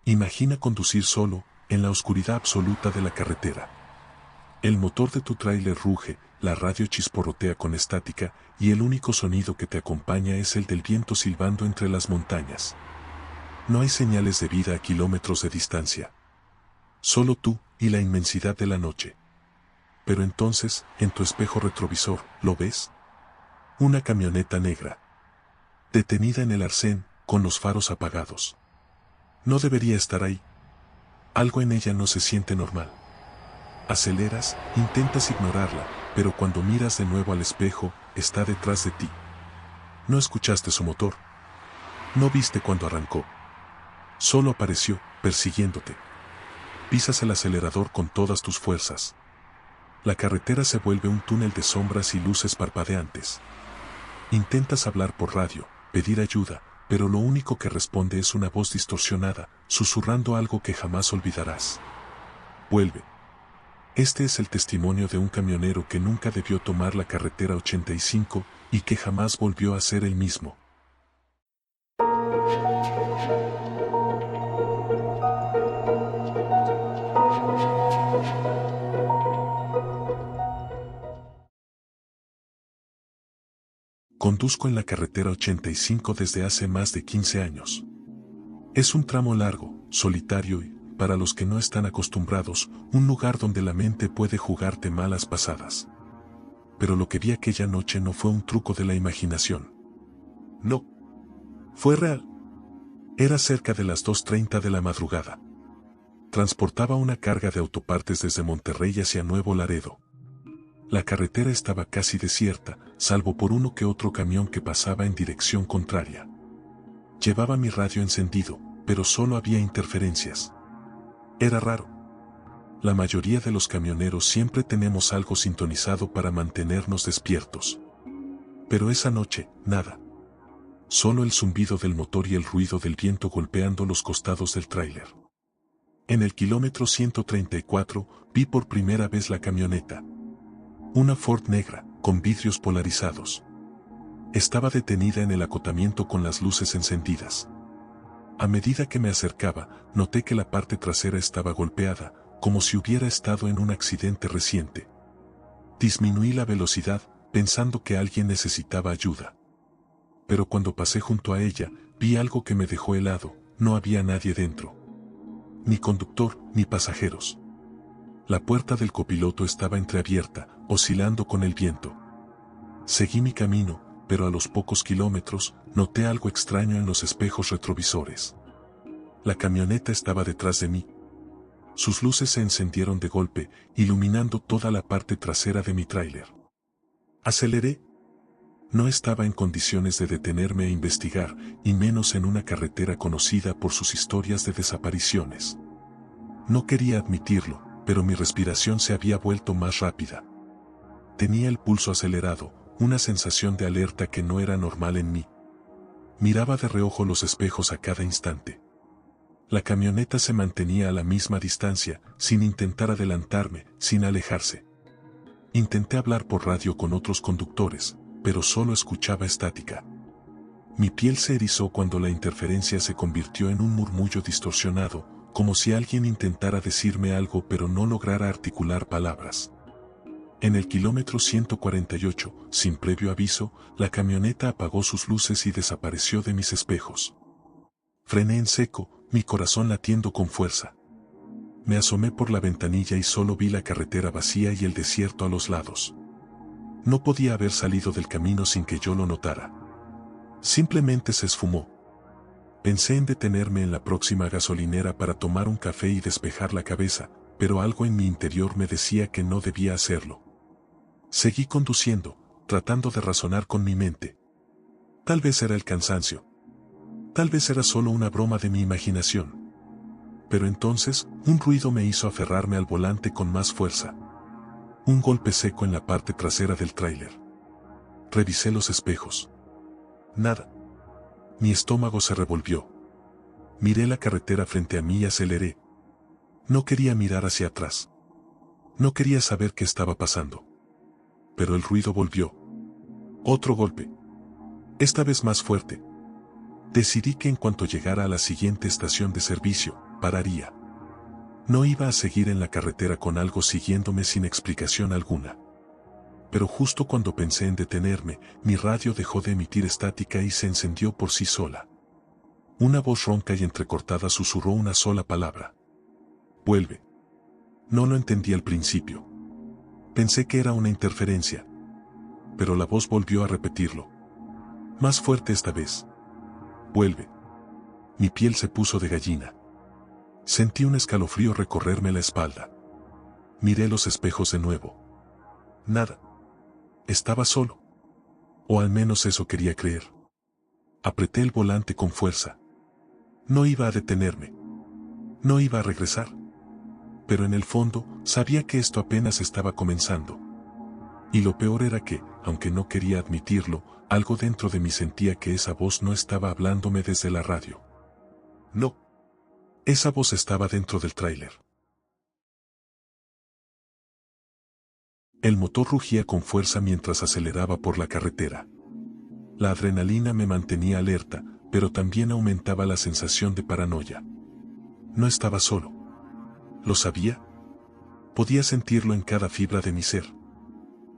Imagina conducir solo, en la oscuridad absoluta de la carretera. El motor de tu tráiler ruge, la radio chisporrotea con estática, y el único sonido que te acompaña es el del viento silbando entre las montañas. No hay señales de vida a kilómetros de distancia. Solo tú y la inmensidad de la noche. Pero entonces, en tu espejo retrovisor, ¿lo ves? Una camioneta negra. Detenida en el arcén, con los faros apagados. No debería estar ahí. Algo en ella no se siente normal. Aceleras, intentas ignorarla, pero cuando miras de nuevo al espejo, está detrás de ti. No escuchaste su motor. No viste cuando arrancó. Solo apareció, persiguiéndote. Pisas el acelerador con todas tus fuerzas. La carretera se vuelve un túnel de sombras y luces parpadeantes. Intentas hablar por radio, pedir ayuda, pero lo único que responde es una voz distorsionada, susurrando algo que jamás olvidarás. Vuelve. Este es el testimonio de un camionero que nunca debió tomar la carretera 85 y que jamás volvió a ser el mismo. Conduzco en la carretera 85 desde hace más de 15 años. Es un tramo largo, solitario y, para los que no están acostumbrados, un lugar donde la mente puede jugarte malas pasadas. Pero lo que vi aquella noche no fue un truco de la imaginación. No. Fue real. Era cerca de las 2:30 de la madrugada. Transportaba una carga de autopartes desde Monterrey hacia Nuevo Laredo. La carretera estaba casi desierta, salvo por uno que otro camión que pasaba en dirección contraria. Llevaba mi radio encendido, pero solo había interferencias. Era raro. La mayoría de los camioneros siempre tenemos algo sintonizado para mantenernos despiertos. Pero esa noche, nada. Solo el zumbido del motor y el ruido del viento golpeando los costados del tráiler. En el kilómetro 134, vi por primera vez la camioneta. Una Ford negra, con vidrios polarizados. Estaba detenida en el acotamiento con las luces encendidas. A medida que me acercaba, noté que la parte trasera estaba golpeada, como si hubiera estado en un accidente reciente. Disminuí la velocidad, pensando que alguien necesitaba ayuda. Pero cuando pasé junto a ella, vi algo que me dejó helado. No había nadie dentro. Ni conductor, ni pasajeros. La puerta del copiloto estaba entreabierta, oscilando con el viento. Seguí mi camino, pero a los pocos kilómetros, noté algo extraño en los espejos retrovisores. La camioneta estaba detrás de mí. Sus luces se encendieron de golpe, iluminando toda la parte trasera de mi tráiler. Aceleré. No estaba en condiciones de detenerme e investigar, y menos en una carretera conocida por sus historias de desapariciones. No quería admitirlo, pero mi respiración se había vuelto más rápida. Tenía el pulso acelerado, una sensación de alerta que no era normal en mí. Miraba de reojo los espejos a cada instante. La camioneta se mantenía a la misma distancia, sin intentar adelantarme, sin alejarse. Intenté hablar por radio con otros conductores, pero solo escuchaba estática. Mi piel se erizó cuando la interferencia se convirtió en un murmullo distorsionado, como si alguien intentara decirme algo pero no lograra articular palabras. En el kilómetro 148, sin previo aviso, la camioneta apagó sus luces y desapareció de mis espejos. Frené en seco, mi corazón latiendo con fuerza. Me asomé por la ventanilla y solo vi la carretera vacía y el desierto a los lados. No podía haber salido del camino sin que yo lo notara. Simplemente se esfumó. Pensé en detenerme en la próxima gasolinera para tomar un café y despejar la cabeza, pero algo en mi interior me decía que no debía hacerlo. Seguí conduciendo, tratando de razonar con mi mente. Tal vez era el cansancio. Tal vez era solo una broma de mi imaginación. Pero entonces, un ruido me hizo aferrarme al volante con más fuerza. Un golpe seco en la parte trasera del tráiler. Revisé los espejos. Nada. Mi estómago se revolvió. Miré la carretera frente a mí y aceleré. No quería mirar hacia atrás. No quería saber qué estaba pasando. Pero el ruido volvió. Otro golpe. Esta vez más fuerte. Decidí que en cuanto llegara a la siguiente estación de servicio, pararía. No iba a seguir en la carretera con algo siguiéndome sin explicación alguna. Pero justo cuando pensé en detenerme, mi radio dejó de emitir estática y se encendió por sí sola. Una voz ronca y entrecortada susurró una sola palabra. Vuelve. No lo entendí al principio. Pensé que era una interferencia. Pero la voz volvió a repetirlo. Más fuerte esta vez. Vuelve. Mi piel se puso de gallina. Sentí un escalofrío recorrerme la espalda. Miré los espejos de nuevo. Nada. Estaba solo. O al menos eso quería creer. Apreté el volante con fuerza. No iba a detenerme. No iba a regresar. Pero en el fondo, sabía que esto apenas estaba comenzando. Y lo peor era que, aunque no quería admitirlo, algo dentro de mí sentía que esa voz no estaba hablándome desde la radio. No. Esa voz estaba dentro del tráiler. El motor rugía con fuerza mientras aceleraba por la carretera. La adrenalina me mantenía alerta, pero también aumentaba la sensación de paranoia. No estaba solo. ¿Lo sabía? Podía sentirlo en cada fibra de mi ser.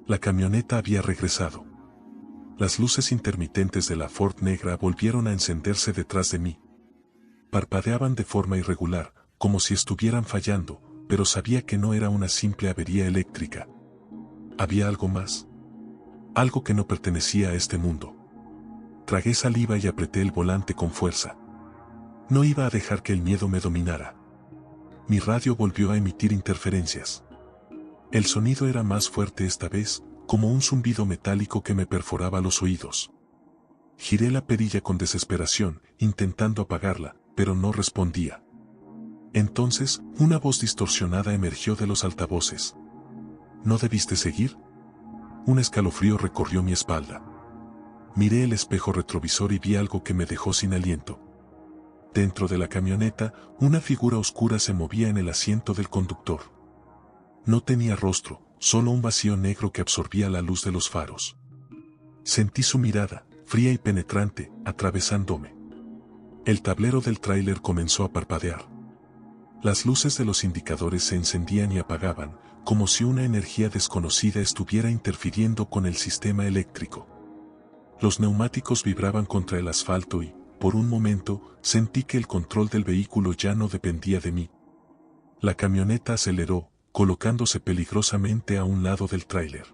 La camioneta había regresado. Las luces intermitentes de la Ford negra volvieron a encenderse detrás de mí. Parpadeaban de forma irregular, como si estuvieran fallando, pero sabía que no era una simple avería eléctrica. Había algo más. Algo que no pertenecía a este mundo. Tragué saliva y apreté el volante con fuerza. No iba a dejar que el miedo me dominara. Mi radio volvió a emitir interferencias. El sonido era más fuerte esta vez, como un zumbido metálico que me perforaba los oídos. Giré la perilla con desesperación, intentando apagarla, pero no respondía. Entonces, una voz distorsionada emergió de los altavoces. ¿No debiste seguir? Un escalofrío recorrió mi espalda. Miré el espejo retrovisor y vi algo que me dejó sin aliento. Dentro de la camioneta, una figura oscura se movía en el asiento del conductor. No tenía rostro, solo un vacío negro que absorbía la luz de los faros. Sentí su mirada, fría y penetrante, atravesándome. El tablero del tráiler comenzó a parpadear. Las luces de los indicadores se encendían y apagaban, como si una energía desconocida estuviera interfiriendo con el sistema eléctrico. Los neumáticos vibraban contra el asfalto y, por un momento, sentí que el control del vehículo ya no dependía de mí. La camioneta aceleró, colocándose peligrosamente a un lado del tráiler.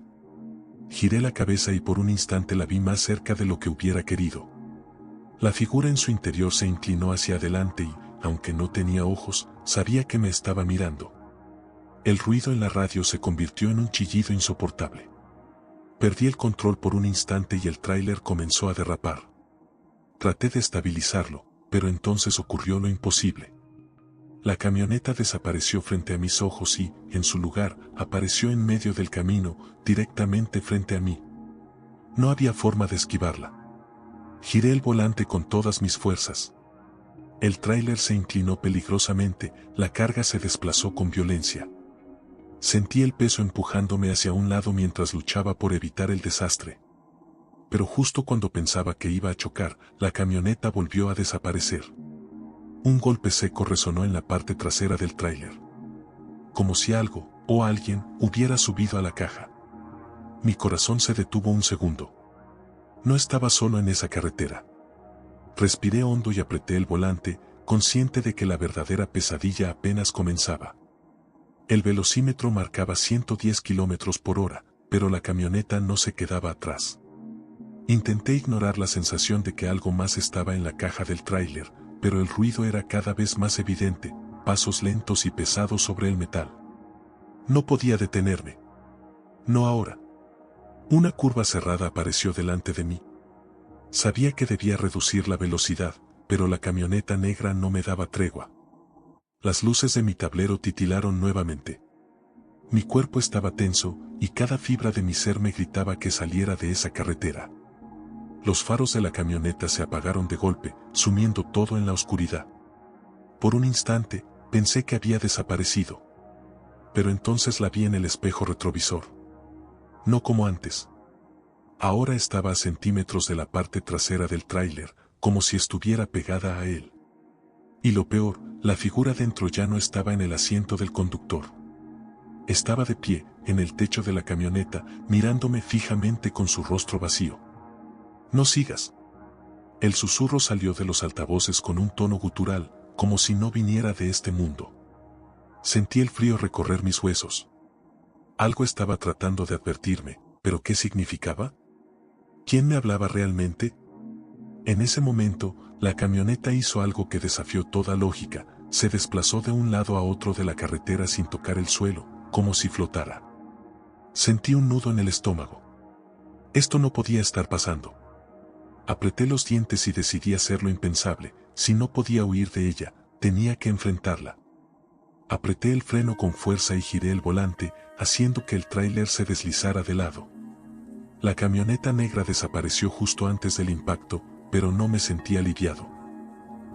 Giré la cabeza y por un instante la vi más cerca de lo que hubiera querido. La figura en su interior se inclinó hacia adelante y, aunque no tenía ojos, sabía que me estaba mirando. El ruido en la radio se convirtió en un chillido insoportable. Perdí el control por un instante y el tráiler comenzó a derrapar. Traté de estabilizarlo, pero entonces ocurrió lo imposible. La camioneta desapareció frente a mis ojos y, en su lugar, apareció en medio del camino, directamente frente a mí. No había forma de esquivarla. Giré el volante con todas mis fuerzas. El tráiler se inclinó peligrosamente, la carga se desplazó con violencia. Sentí el peso empujándome hacia un lado mientras luchaba por evitar el desastre. Pero justo cuando pensaba que iba a chocar, la camioneta volvió a desaparecer. Un golpe seco resonó en la parte trasera del tráiler. Como si algo, o alguien, hubiera subido a la caja. Mi corazón se detuvo un segundo. No estaba solo en esa carretera. Respiré hondo y apreté el volante, consciente de que la verdadera pesadilla apenas comenzaba. El velocímetro marcaba 110 kilómetros por hora, pero la camioneta no se quedaba atrás. Intenté ignorar la sensación de que algo más estaba en la caja del tráiler, pero el ruido era cada vez más evidente, pasos lentos y pesados sobre el metal. No podía detenerme. No ahora. Una curva cerrada apareció delante de mí. Sabía que debía reducir la velocidad, pero la camioneta negra no me daba tregua. Las luces de mi tablero titilaron nuevamente. Mi cuerpo estaba tenso, y cada fibra de mi ser me gritaba que saliera de esa carretera. Los faros de la camioneta se apagaron de golpe, sumiendo todo en la oscuridad. Por un instante, pensé que había desaparecido. Pero entonces la vi en el espejo retrovisor. No como antes. Ahora estaba a centímetros de la parte trasera del tráiler, como si estuviera pegada a él. Y lo peor, La figura dentro ya no estaba en el asiento del conductor. Estaba de pie, en el techo de la camioneta, mirándome fijamente con su rostro vacío. «No sigas». El susurro salió de los altavoces con un tono gutural, como si no viniera de este mundo. Sentí el frío recorrer mis huesos. Algo estaba tratando de advertirme, pero ¿qué significaba? ¿Quién me hablaba realmente? En ese momento, la camioneta hizo algo que desafió toda lógica, se desplazó de un lado a otro de la carretera sin tocar el suelo, como si flotara. Sentí un nudo en el estómago. Esto no podía estar pasando. Apreté los dientes y decidí hacer lo impensable. Si no podía huir de ella, tenía que enfrentarla. Apreté el freno con fuerza y giré el volante, haciendo que el tráiler se deslizara de lado. La camioneta negra desapareció justo antes del impacto, pero no me sentí aliviado.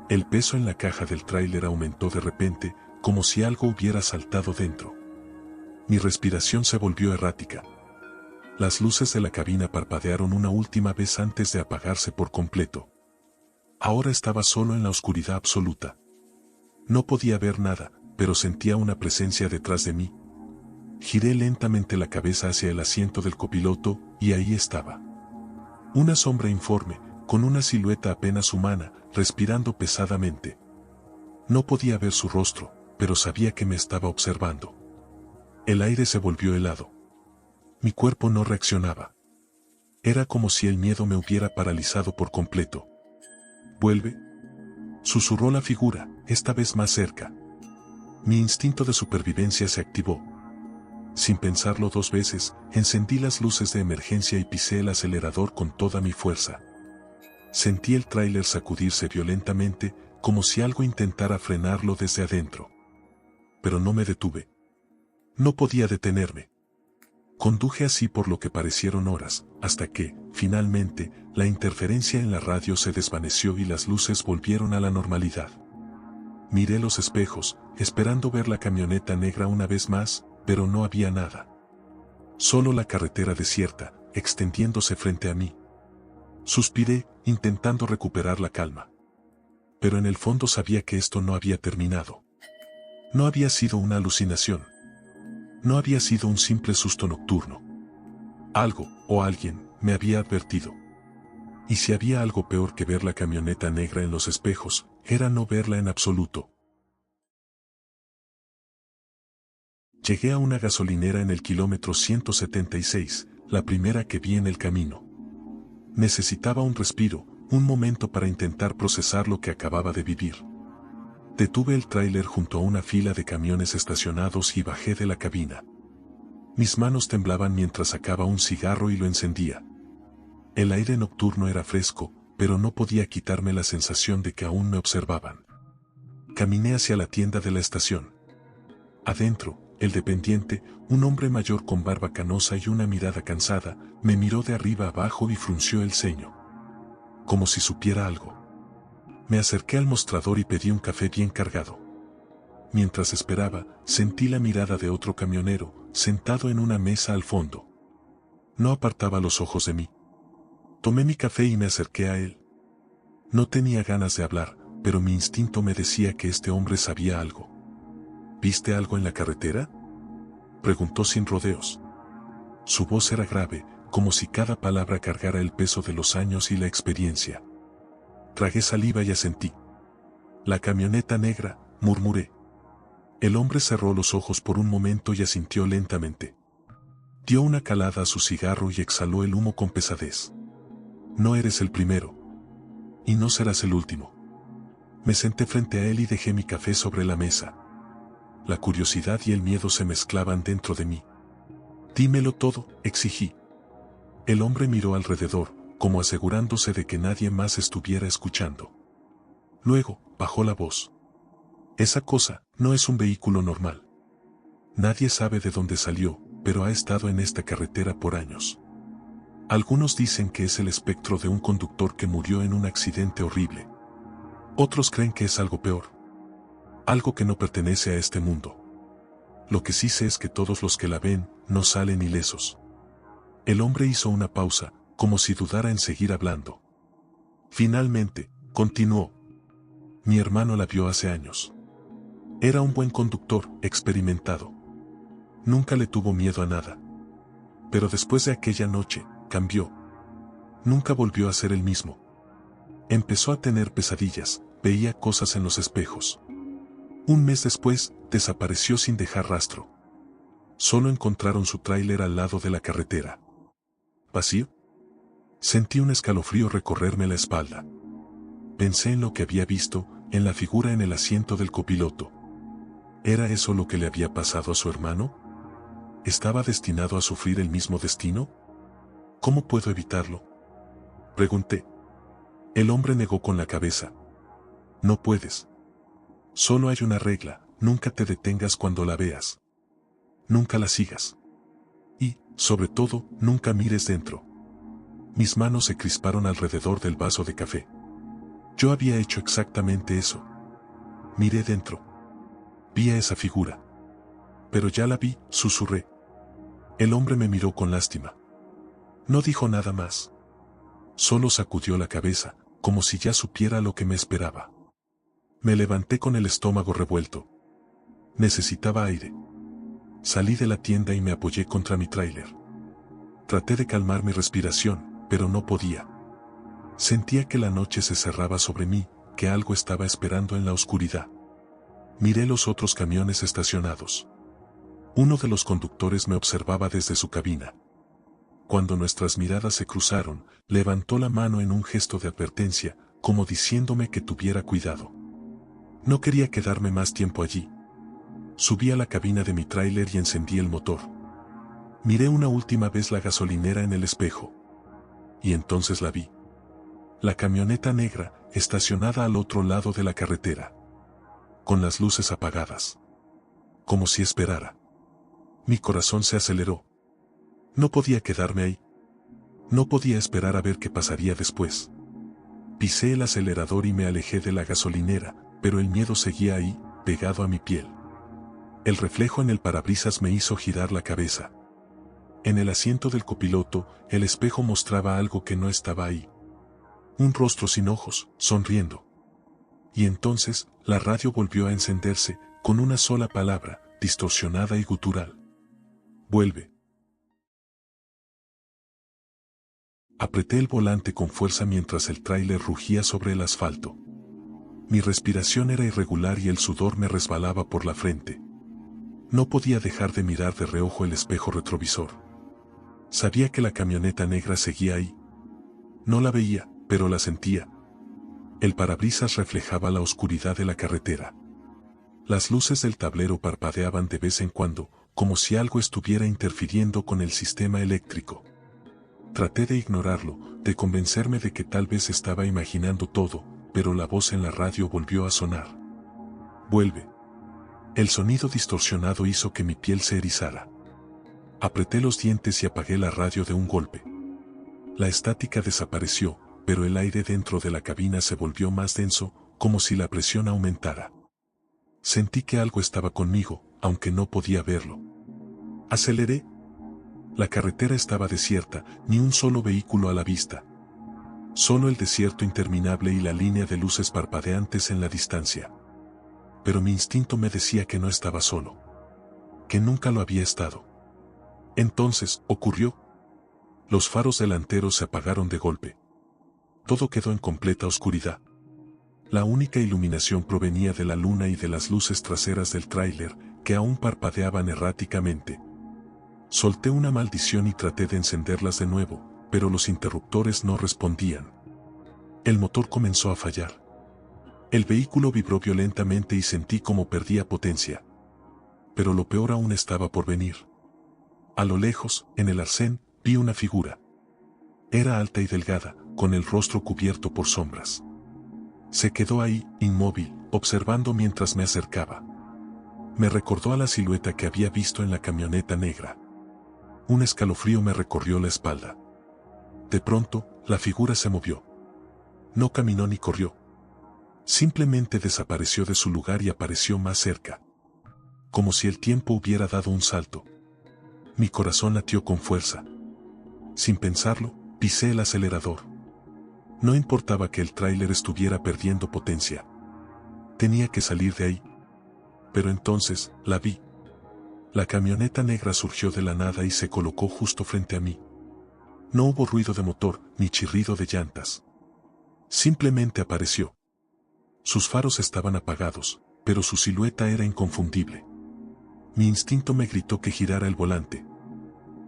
El peso en la caja del tráiler aumentó de repente, como si algo hubiera saltado dentro. Mi respiración se volvió errática. Las luces de la cabina parpadearon una última vez antes de apagarse por completo. Ahora estaba solo en la oscuridad absoluta. No podía ver nada, pero sentía una presencia detrás de mí. Giré lentamente la cabeza hacia el asiento del copiloto, y ahí estaba. Una sombra informe, con una silueta apenas humana, respirando pesadamente. No podía ver su rostro, pero sabía que me estaba observando. El aire se volvió helado. Mi cuerpo no reaccionaba. Era como si el miedo me hubiera paralizado por completo. «¿Vuelve?», susurró la figura, esta vez más cerca. Mi instinto de supervivencia se activó. Sin pensarlo dos veces, encendí las luces de emergencia y pisé el acelerador con toda mi fuerza. Sentí el tráiler sacudirse violentamente, como si algo intentara frenarlo desde adentro. Pero no me detuve. No podía detenerme. Conduje así por lo que parecieron horas, hasta que, finalmente, la interferencia en la radio se desvaneció y las luces volvieron a la normalidad. Miré los espejos, esperando ver la camioneta negra una vez más, pero no había nada. Solo la carretera desierta, extendiéndose frente a mí. Suspiré, intentando recuperar la calma. Pero en el fondo sabía que esto no había terminado. No había sido una alucinación. No había sido un simple susto nocturno. Algo, o alguien, me había advertido. Y si había algo peor que ver la camioneta negra en los espejos, era no verla en absoluto. Llegué a una gasolinera en el kilómetro 176, la primera que vi en el camino. Necesitaba un respiro, un momento para intentar procesar lo que acababa de vivir. Detuve el tráiler junto a una fila de camiones estacionados y bajé de la cabina. Mis manos temblaban mientras sacaba un cigarro y lo encendía. El aire nocturno era fresco, pero no podía quitarme la sensación de que aún me observaban. Caminé hacia la tienda de la estación. Adentro, el dependiente, un hombre mayor con barba canosa y una mirada cansada, me miró de arriba abajo y frunció el ceño. Como si supiera algo. Me acerqué al mostrador y pedí un café bien cargado. Mientras esperaba, sentí la mirada de otro camionero, sentado en una mesa al fondo. No apartaba los ojos de mí. Tomé mi café y me acerqué a él. No tenía ganas de hablar, pero mi instinto me decía que este hombre sabía algo. ¿Viste algo en la carretera?, preguntó sin rodeos. Su voz era grave, como si cada palabra cargara el peso de los años y la experiencia. Tragué saliva y asentí. «La camioneta negra», murmuré. El hombre cerró los ojos por un momento y asintió lentamente. Dio una calada a su cigarro y exhaló el humo con pesadez. «No eres el primero. Y no serás el último». Me senté frente a él y dejé mi café sobre la mesa. La curiosidad y el miedo se mezclaban dentro de mí. «Dímelo todo», exigí. El hombre miró alrededor, como asegurándose de que nadie más estuviera escuchando. Luego, bajó la voz. «Esa cosa no es un vehículo normal. Nadie sabe de dónde salió, pero ha estado en esta carretera por años. Algunos dicen que es el espectro de un conductor que murió en un accidente horrible. Otros creen que es algo peor. Algo que no pertenece a este mundo. Lo que sí sé es que todos los que la ven no salen ilesos». El hombre hizo una pausa, como si dudara en seguir hablando. Finalmente, continuó. «Mi hermano la vio hace años. Era un buen conductor, experimentado. Nunca le tuvo miedo a nada. Pero después de aquella noche, cambió. Nunca volvió a ser el mismo. Empezó a tener pesadillas, veía cosas en los espejos. Un mes después, desapareció sin dejar rastro. Solo encontraron su tráiler al lado de la carretera. ¿Vacío? Sentí un escalofrío recorrerme la espalda. Pensé en lo que había visto, en la figura en el asiento del copiloto. ¿Era eso lo que le había pasado a su hermano? ¿Estaba destinado a sufrir el mismo destino? ¿Cómo puedo evitarlo?, pregunté. El hombre negó con la cabeza. No puedes. Solo hay una regla: nunca te detengas cuando la veas. Nunca la sigas. Y, sobre todo, nunca mires dentro. Mis manos se crisparon alrededor del vaso de café. Yo había hecho exactamente eso. Miré dentro. Vi a esa figura. Pero ya la vi, susurré. El hombre me miró con lástima. No dijo nada más. Solo sacudió la cabeza, como si ya supiera lo que me esperaba. Me levanté con el estómago revuelto. Necesitaba aire. Salí de la tienda y me apoyé contra mi tráiler. Traté de calmar mi respiración, pero no podía. Sentía que la noche se cerraba sobre mí, que algo estaba esperando en la oscuridad. Miré los otros camiones estacionados. Uno de los conductores me observaba desde su cabina. Cuando nuestras miradas se cruzaron, levantó la mano en un gesto de advertencia, como diciéndome que tuviera cuidado. No quería quedarme más tiempo allí. Subí a la cabina de mi tráiler y encendí el motor. Miré una última vez la gasolinera en el espejo. Y entonces la vi. La camioneta negra, estacionada al otro lado de la carretera. Con las luces apagadas. Como si esperara. Mi corazón se aceleró. No podía quedarme ahí. No podía esperar a ver qué pasaría después. Pisé el acelerador y me alejé de la gasolinera, pero el miedo seguía ahí, pegado a mi piel. El reflejo en el parabrisas me hizo girar la cabeza. En el asiento del copiloto, el espejo mostraba algo que no estaba ahí. Un rostro sin ojos, sonriendo. Y entonces, la radio volvió a encenderse, con una sola palabra, distorsionada y gutural. Vuelve. Apreté el volante con fuerza mientras el tráiler rugía sobre el asfalto. Mi respiración era irregular y el sudor me resbalaba por la frente. No podía dejar de mirar de reojo el espejo retrovisor. Sabía que la camioneta negra seguía ahí. No la veía, pero la sentía. El parabrisas reflejaba la oscuridad de la carretera. Las luces del tablero parpadeaban de vez en cuando, como si algo estuviera interfiriendo con el sistema eléctrico. Traté de ignorarlo, de convencerme de que tal vez estaba imaginando todo, pero la voz en la radio volvió a sonar. Vuelve. El sonido distorsionado hizo que mi piel se erizara. Apreté los dientes y apagué la radio de un golpe. La estática desapareció, pero el aire dentro de la cabina se volvió más denso, como si la presión aumentara. Sentí que algo estaba conmigo, aunque no podía verlo. Aceleré. La carretera estaba desierta, ni un solo vehículo a la vista. Solo el desierto interminable y la línea de luces parpadeantes en la distancia. Pero mi instinto me decía que no estaba solo. Que nunca lo había estado. Entonces, ocurrió. Los faros delanteros se apagaron de golpe. Todo quedó en completa oscuridad. La única iluminación provenía de la luna y de las luces traseras del tráiler, que aún parpadeaban erráticamente. Solté una maldición y traté de encenderlas de nuevo, pero los interruptores no respondían. El motor comenzó a fallar. El vehículo vibró violentamente y sentí como perdía potencia. Pero lo peor aún estaba por venir. A lo lejos, en el arcén, vi una figura. Era alta y delgada, con el rostro cubierto por sombras. Se quedó ahí, inmóvil, observando mientras me acercaba. Me recordó a la silueta que había visto en la camioneta negra. Un escalofrío me recorrió la espalda. De pronto, la figura se movió. No caminó ni corrió. Simplemente desapareció de su lugar y apareció más cerca. Como si el tiempo hubiera dado un salto. Mi corazón latió con fuerza. Sin pensarlo, pisé el acelerador. No importaba que el tráiler estuviera perdiendo potencia. Tenía que salir de ahí. Pero entonces, la vi. La camioneta negra surgió de la nada y se colocó justo frente a mí. No hubo ruido de motor, ni chirrido de llantas. Simplemente apareció. Sus faros estaban apagados, pero su silueta era inconfundible. Mi instinto me gritó que girara el volante.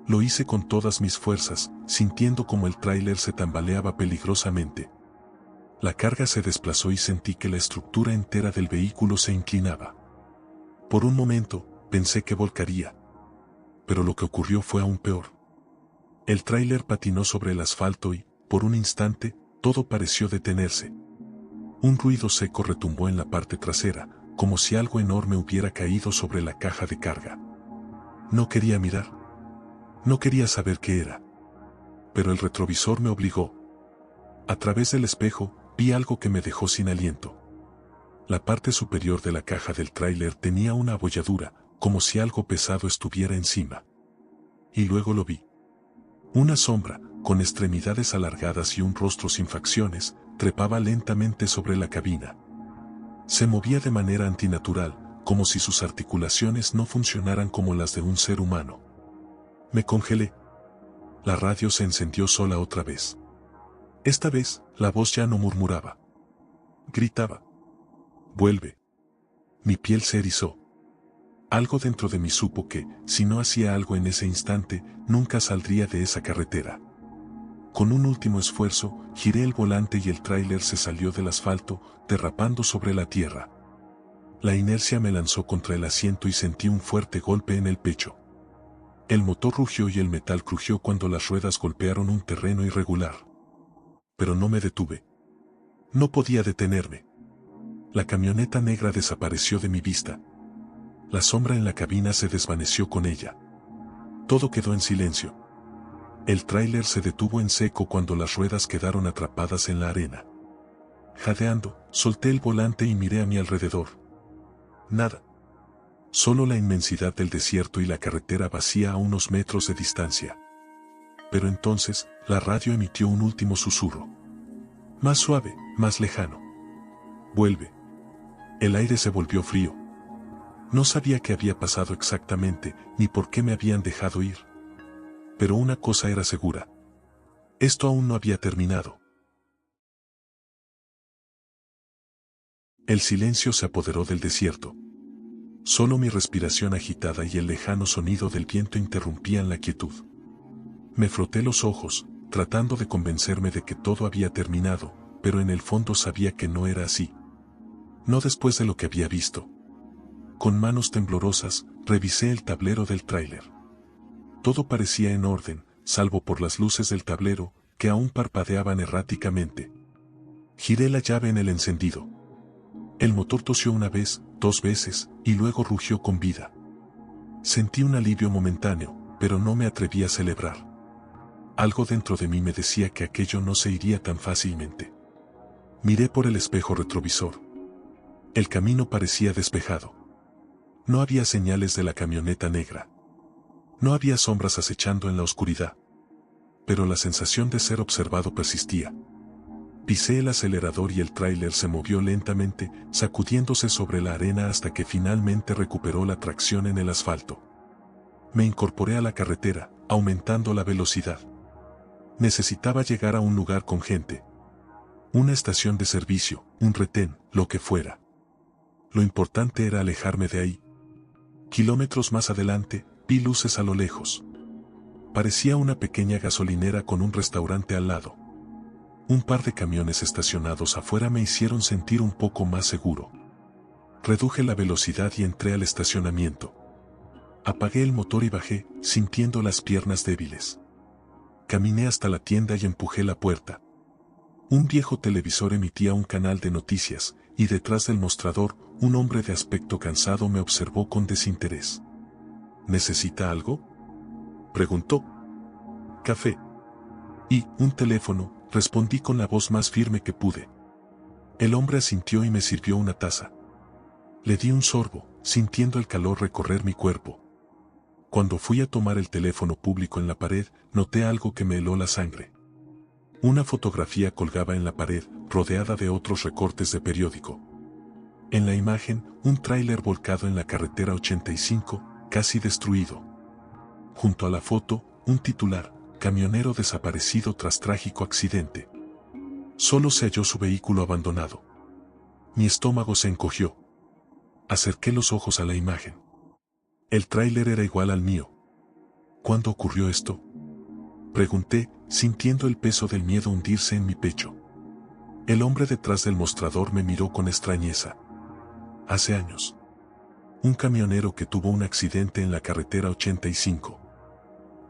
Lo hice con todas mis fuerzas, sintiendo como el tráiler se tambaleaba peligrosamente. La carga se desplazó y sentí que la estructura entera del vehículo se inclinaba. Por un momento, pensé que volcaría. Pero lo que ocurrió fue aún peor. El tráiler patinó sobre el asfalto y, por un instante, todo pareció detenerse. Un ruido seco retumbó en la parte trasera, como si algo enorme hubiera caído sobre la caja de carga. No quería mirar. No quería saber qué era. Pero el retrovisor me obligó. A través del espejo, vi algo que me dejó sin aliento. La parte superior de la caja del tráiler tenía una abolladura, como si algo pesado estuviera encima. Y luego lo vi. Una sombra, con extremidades alargadas y un rostro sin facciones, trepaba lentamente sobre la cabina. Se movía de manera antinatural, como si sus articulaciones no funcionaran como las de un ser humano. Me congelé. La radio se encendió sola otra vez. Esta vez, la voz ya no murmuraba. Gritaba. Vuelve. Mi piel se erizó. Algo dentro de mí supo que, si no hacía algo en ese instante, nunca saldría de esa carretera. Con un último esfuerzo, giré el volante y el tráiler se salió del asfalto, derrapando sobre la tierra. La inercia me lanzó contra el asiento y sentí un fuerte golpe en el pecho. El motor rugió y el metal crujió cuando las ruedas golpearon un terreno irregular. Pero no me detuve. No podía detenerme. La camioneta negra desapareció de mi vista. La sombra en la cabina se desvaneció con ella. Todo quedó en silencio. El tráiler se detuvo en seco cuando las ruedas quedaron atrapadas en la arena. Jadeando, solté el volante y miré a mi alrededor. Nada. Solo la inmensidad del desierto y la carretera vacía a unos metros de distancia. Pero entonces, la radio emitió un último susurro. Más suave, más lejano. Vuelve. El aire se volvió frío. No sabía qué había pasado exactamente, ni por qué me habían dejado ir. Pero una cosa era segura. Esto aún no había terminado. El silencio se apoderó del desierto. Solo mi respiración agitada y el lejano sonido del viento interrumpían la quietud. Me froté los ojos, tratando de convencerme de que todo había terminado, pero en el fondo sabía que no era así. No después de lo que había visto. Con manos temblorosas, revisé el tablero del tráiler. Todo parecía en orden, salvo por las luces del tablero, que aún parpadeaban erráticamente. Giré la llave en el encendido. El motor tosió una vez, 2 veces, y luego rugió con vida. Sentí un alivio momentáneo, pero no me atreví a celebrar. Algo dentro de mí me decía que aquello no se iría tan fácilmente. Miré por el espejo retrovisor. El camino parecía despejado. No había señales de la camioneta negra. No había sombras acechando en la oscuridad. Pero la sensación de ser observado persistía. Pisé el acelerador y el tráiler se movió lentamente, sacudiéndose sobre la arena hasta que finalmente recuperó la tracción en el asfalto. Me incorporé a la carretera, aumentando la velocidad. Necesitaba llegar a un lugar con gente. Una estación de servicio, un retén, lo que fuera. Lo importante era alejarme de ahí. Kilómetros más adelante, vi luces a lo lejos. Parecía una pequeña gasolinera con un restaurante al lado. Un par de camiones estacionados afuera me hicieron sentir un poco más seguro. Reduje la velocidad y entré al estacionamiento. Apagué el motor y bajé, sintiendo las piernas débiles. Caminé hasta la tienda y empujé la puerta. Un viejo televisor emitía un canal de noticias, y detrás del mostrador, un hombre de aspecto cansado me observó con desinterés. ¿Necesita algo?, preguntó. Café. Y, un teléfono, respondí con la voz más firme que pude. El hombre asintió y me sirvió una taza. Le di un sorbo, sintiendo el calor recorrer mi cuerpo. Cuando fui a tomar el teléfono público en la pared, noté algo que me heló la sangre. Una fotografía colgaba en la pared, rodeada de otros recortes de periódico. En la imagen, un tráiler volcado en la carretera 85, casi destruido. Junto a la foto, un titular, camionero desaparecido tras trágico accidente. Solo se halló su vehículo abandonado. Mi estómago se encogió. Acerqué los ojos a la imagen. El tráiler era igual al mío. ¿Cuándo ocurrió esto? Pregunté, sintiendo el peso del miedo hundirse en mi pecho. El hombre detrás del mostrador me miró con extrañeza. Hace años. Un camionero que tuvo un accidente en la carretera 85.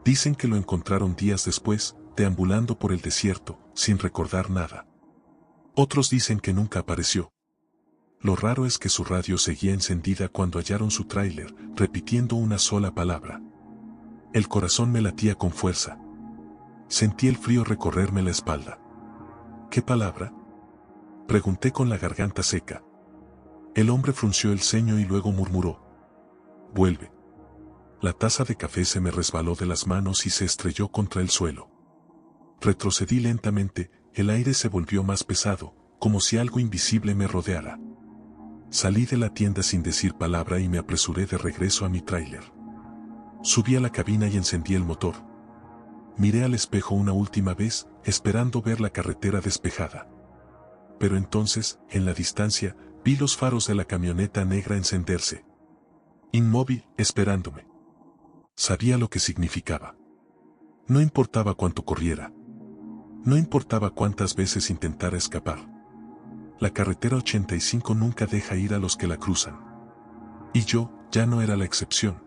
Dicen que lo encontraron días después, deambulando por el desierto, sin recordar nada. Otros dicen que nunca apareció. Lo raro es que su radio seguía encendida cuando hallaron su tráiler, repitiendo una sola palabra. El corazón me latía con fuerza. Sentí el frío recorrerme la espalda. ¿Qué palabra? Pregunté con la garganta seca. El hombre frunció el ceño y luego murmuró. Vuelve. La taza de café se me resbaló de las manos y se estrelló contra el suelo. Retrocedí lentamente, el aire se volvió más pesado, como si algo invisible me rodeara. Salí de la tienda sin decir palabra y me apresuré de regreso a mi tráiler. Subí a la cabina y encendí el motor. Miré al espejo una última vez, esperando ver la carretera despejada. Pero entonces, en la distancia, vi los faros de la camioneta negra encenderse. Inmóvil, esperándome. Sabía lo que significaba. No importaba cuánto corriera. No importaba cuántas veces intentara escapar. La carretera 85 nunca deja ir a los que la cruzan. Y yo, ya no era la excepción.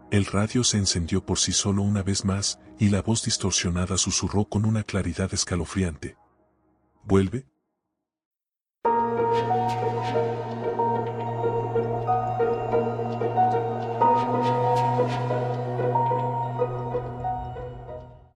El radio se encendió por sí solo una vez más, y la voz distorsionada susurró con una claridad escalofriante. Vuelve,